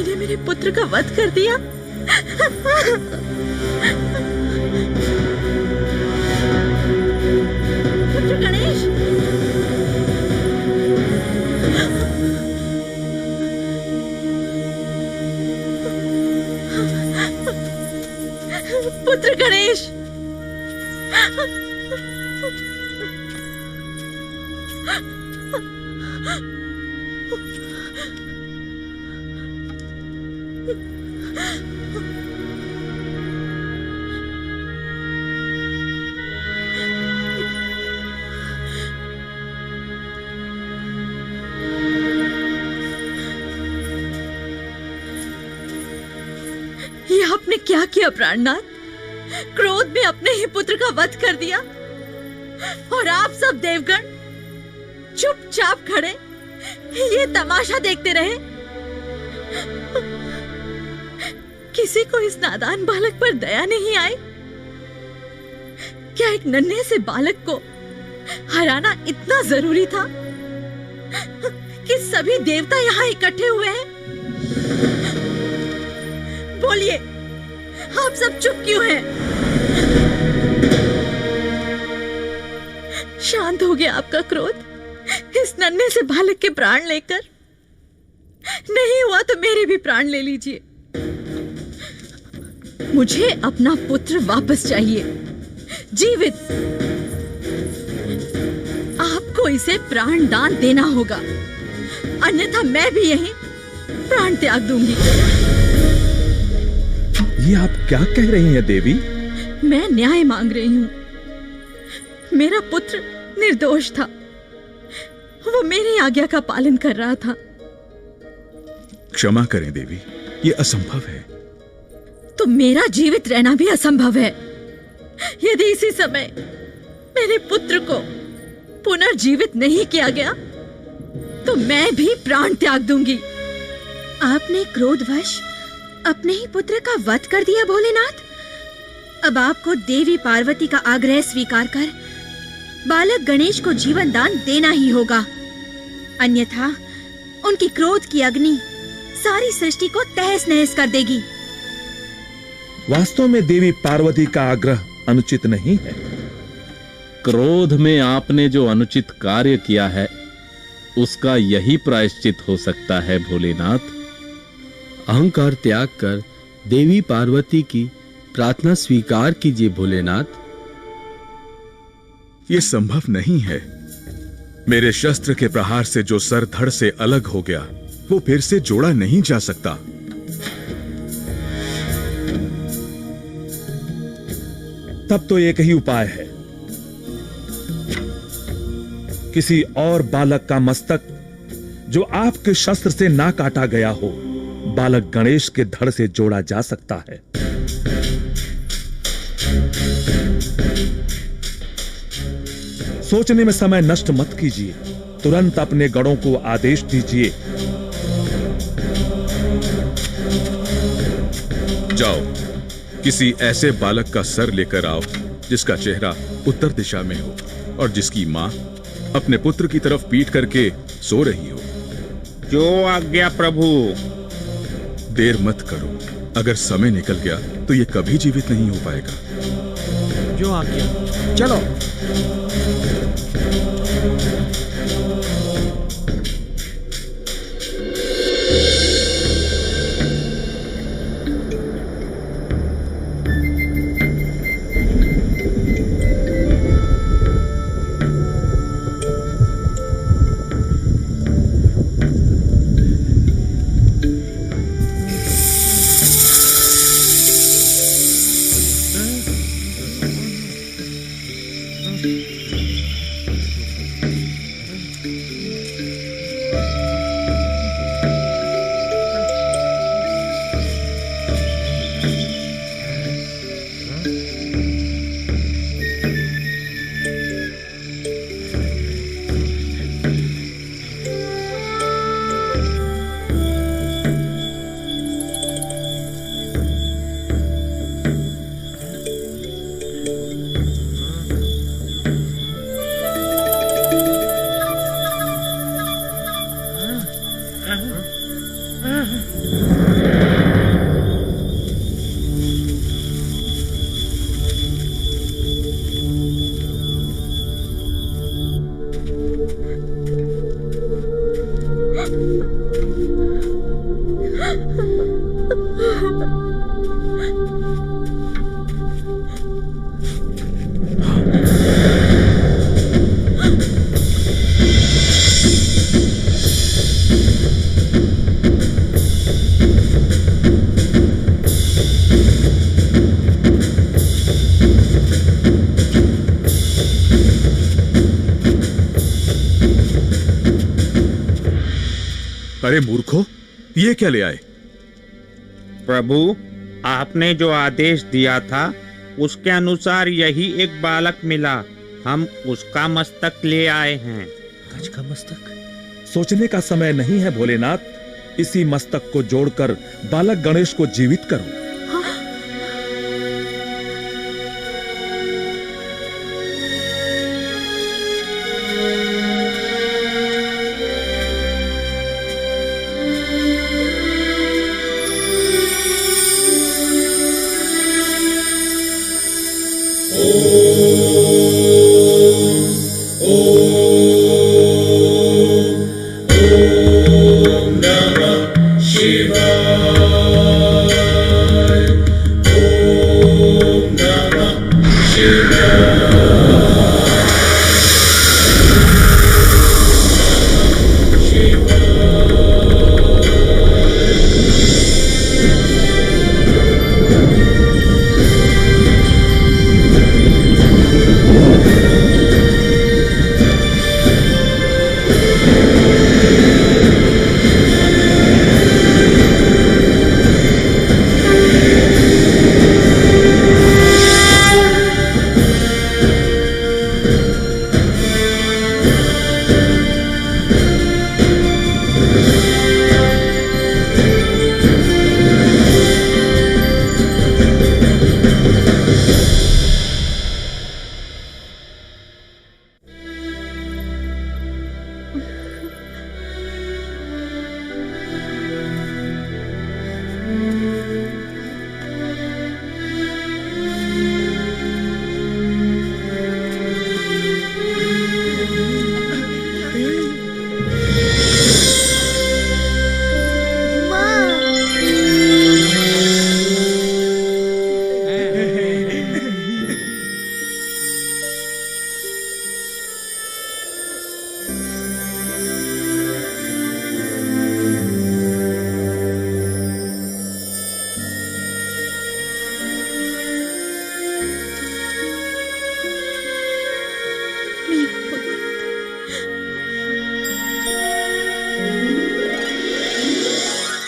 देवी ने मेरे पुत्र का वध कर दिया। पुत्र गणेश, पुत्र गणेश, ये आपने क्या किया प्राणनाथ? क्रोध में अपने ही पुत्र का वध कर दिया और आप सब देवगण चुपचाप खड़े ये तमाशा देखते रहे। किसी को इस नादान बालक पर दया नहीं आई? क्या एक नन्हे से बालक को हराना इतना जरूरी था कि सभी देवता यहाँ इकट्ठे हुए हैं? बोलिए, आप सब चुप क्यों हैं? शांत हो गया आपका क्रोध इस नन्हे से बालक के प्राण लेकर? नहीं हुआ तो मेरे भी प्राण ले लीजिए। मुझे अपना पुत्र वापस चाहिए, जीवित। आपको इसे प्राण दान देना होगा, अन्यथा मैं भी यहीं प्राण त्याग दूंगी। ये आप क्या कह रही हैं देवी? मैं न्याय मांग रही हूँ। मेरा पुत्र निर्दोष था, वो मेरी आज्ञा का पालन कर रहा था। क्षमा करें देवी, ये असंभव है। तो मेरा जीवित रहना भी असंभव है। यदि इसी समय मेरे पुत्र को पुनर्जीवित नहीं किया गया तो मैं भी प्राण त्याग दूंगी। आपने क्रोधवश अपने ही पुत्र का वध कर दिया भोलेनाथ। अब आपको देवी पार्वती का आग्रह स्वीकार कर बालक गणेश को जीवन दान देना ही होगा, अन्यथा उनकी क्रोध की अग्नि सारी सृष्टि को तहस नहस कर देगी। वास्तव में देवी पार्वती का आग्रह अनुचित नहीं है। क्रोध में आपने जो अनुचित कार्य किया है उसका यही प्रायश्चित हो सकता है भोलेनाथ। अहंकार त्याग कर देवी पार्वती की प्रार्थना स्वीकार कीजिए भोलेनाथ। ये संभव नहीं है। मेरे शस्त्र के प्रहार से जो सर धड़ से अलग हो गया वो फिर से जोड़ा नहीं जा सकता। तब तो एक ही उपाय है, किसी और बालक का मस्तक जो आपके शस्त्र से ना काटा गया हो बालक गणेश के धड़ से जोड़ा जा सकता है। सोचने में समय नष्ट मत कीजिए, तुरंत अपने गणों को आदेश दीजिए। जाओ, किसी ऐसे बालक का सर लेकर आओ जिसका चेहरा उत्तर दिशा में हो और जिसकी मां अपने पुत्र की तरफ पीठ करके सो रही हो। जो आज्ञा प्रभु। देर मत करो, अगर समय निकल गया तो ये कभी जीवित नहीं हो पाएगा। जो आज्ञा। चलो। अरे मूर्खो, ये क्या ले आए? प्रभु, आपने जो आदेश दिया था उसके अनुसार यही एक बालक मिला। हम उसका मस्तक ले आए हैं। गज का मस्तक? सोचने का समय नहीं है भोलेनाथ। इसी मस्तक को जोड़कर बालक गणेश को जीवित करो।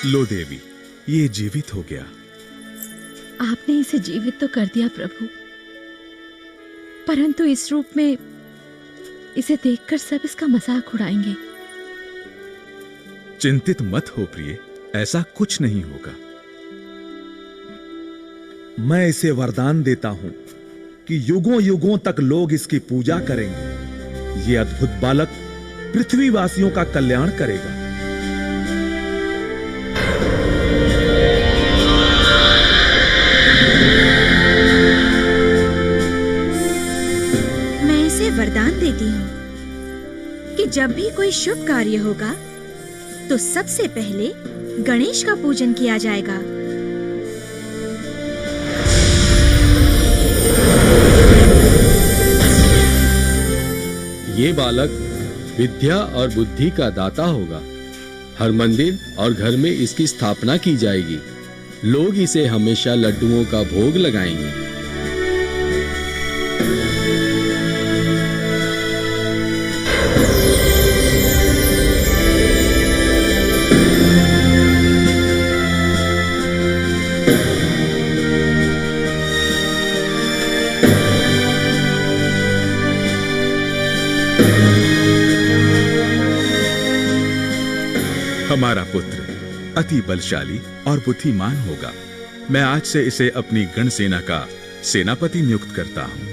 लो देवी, ये जीवित हो गया। आपने इसे जीवित तो कर दिया प्रभु, परंतु इस रूप में इसे देखकर सब इसका मजाक उड़ाएंगे। चिंतित मत हो प्रिय, ऐसा कुछ नहीं होगा। मैं इसे वरदान देता हूं कि युगों युगों तक लोग इसकी पूजा करेंगे। ये अद्भुत बालक पृथ्वीवासियों का कल्याण करेगा। मैं इसे वरदान देती हूं कि जब भी कोई शुभ कार्य होगा तो सबसे पहले गणेश का पूजन किया जाएगा। ये बालक विद्या और बुद्धि का दाता होगा। हर मंदिर और घर में इसकी स्थापना की जाएगी। लोग इसे हमेशा लड्डुओं का भोग लगाएंगे। हमारा पुत्र अति बलशाली और बुद्धिमान होगा। मैं आज से इसे अपनी गण सेना का सेनापति नियुक्त करता हूं।